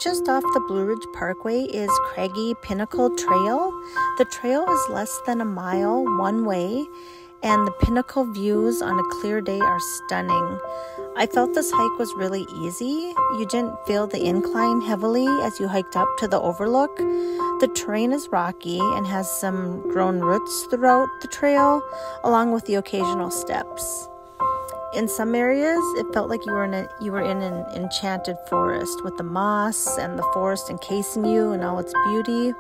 just off the Blue Ridge Parkway is Craggy Pinnacle Trail. The trail is less than a mile one way, and the pinnacle views on a clear day are stunning. I felt this hike was really easy. You didn't feel the incline heavily as you hiked up to the overlook. The terrain is rocky and has some grown roots throughout the trail, along with the occasional steps. In some areas, it felt like you were in an enchanted forest with the moss and the forest encasing you in all its beauty.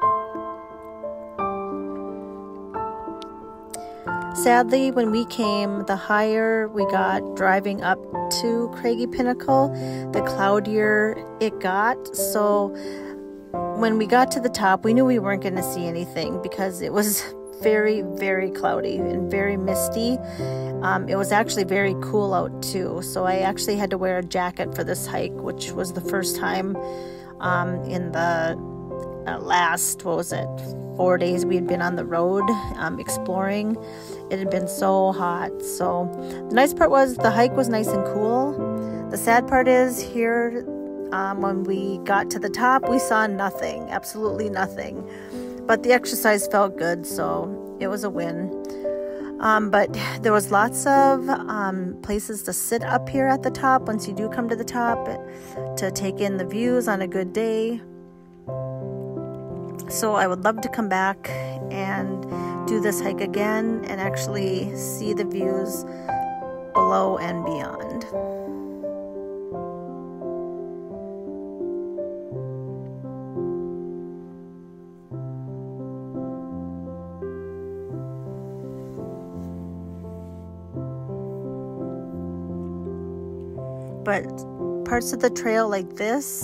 Sadly, when we came, the higher we got driving up to Craggy Pinnacle, the cloudier it got. So when we got to the top, we knew we weren't going to see anything because it was very, very cloudy and very misty. It was actually very cool out too. So I actually had to wear a jacket for this hike, which was the first time in the last, 4 days we had been on the road exploring. It had been so hot. So the nice part was the hike was nice and cool. The sad part is here, when we got to the top, we saw nothing, absolutely nothing. But the exercise felt good, so it was a win. But there was lots of places to sit up here at the top once you do come to the top to take in the views on a good day. So I would love to come back and do this hike again and actually see the views below and beyond. But parts of the trail like this,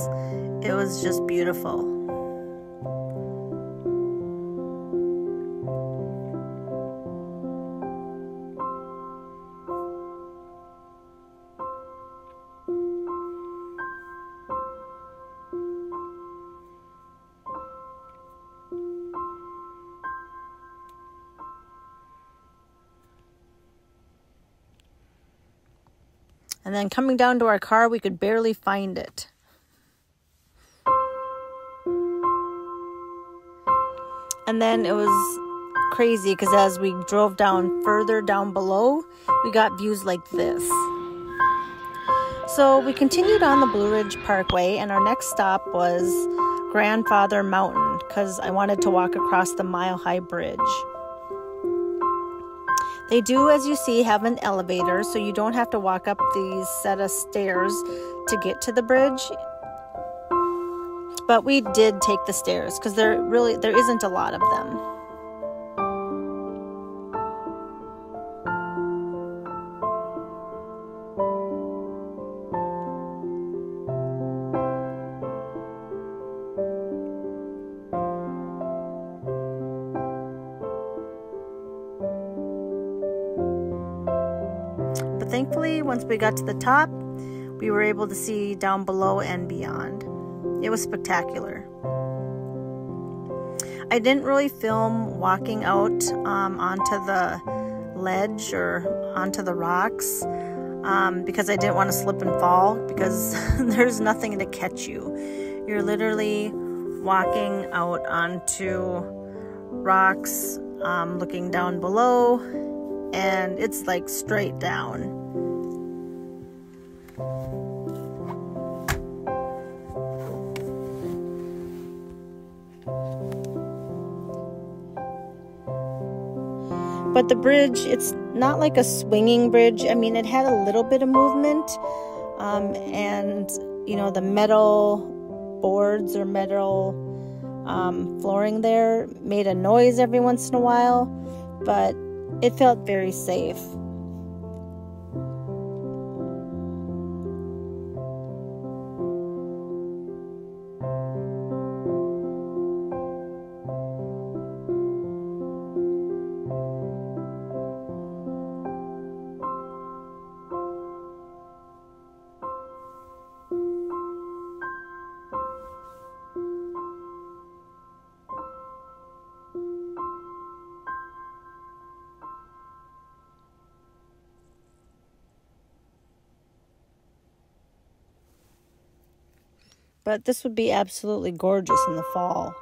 it was just beautiful. And then coming down to our car, we could barely find it. And then it was crazy because as we drove down further down below, we got views like this. So we continued on the Blue Ridge Parkway, and our next stop was Grandfather Mountain because I wanted to walk across the mile-high bridge. They do, as you see, have an elevator, so you don't have to walk up these set of stairs to get to the bridge. But we did take the stairs because there isn't a lot of them. But thankfully, once we got to the top, we were able to see down below and beyond. It was spectacular. I didn't really film walking out onto the ledge or onto the rocks because I didn't want to slip and fall because there's nothing to catch you. You're literally walking out onto rocks, looking down below, and it's like straight down. But the bridge, it's not like a swinging bridge. I mean, it had a little bit of movement, and you know, the metal boards or metal flooring there made a noise every once in a while, but it felt very safe. But this would be absolutely gorgeous in the fall.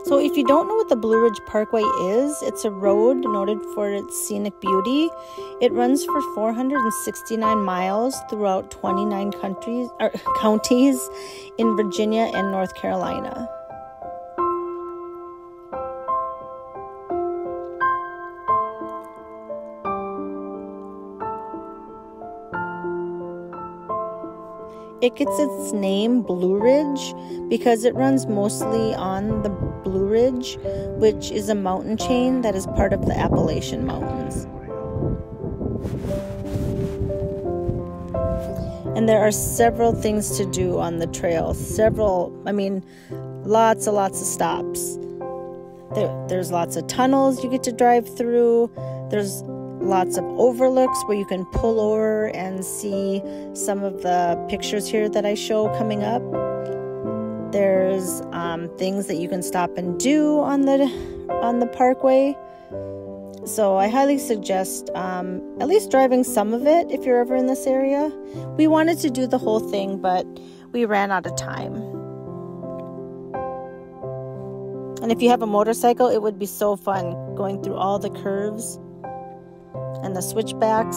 So if you don't know what the Blue Ridge Parkway is, it's a road noted for its scenic beauty. It runs for 469 miles throughout 29 counties in Virginia and North Carolina. It gets its name, Blue Ridge, because it runs mostly on the Blue Ridge, which is a mountain chain that is part of the Appalachian Mountains. And there are several things to do on the trail. Lots of stops. There's lots of tunnels you get to drive through. There's lots of overlooks where you can pull over and see some of the pictures here that I show coming up. There's things that you can stop and do on the parkway. So I highly suggest at least driving some of it if you're ever in this area. We wanted to do the whole thing, but we ran out of time. And if you have a motorcycle, it would be so fun going through all the curves and the switchbacks.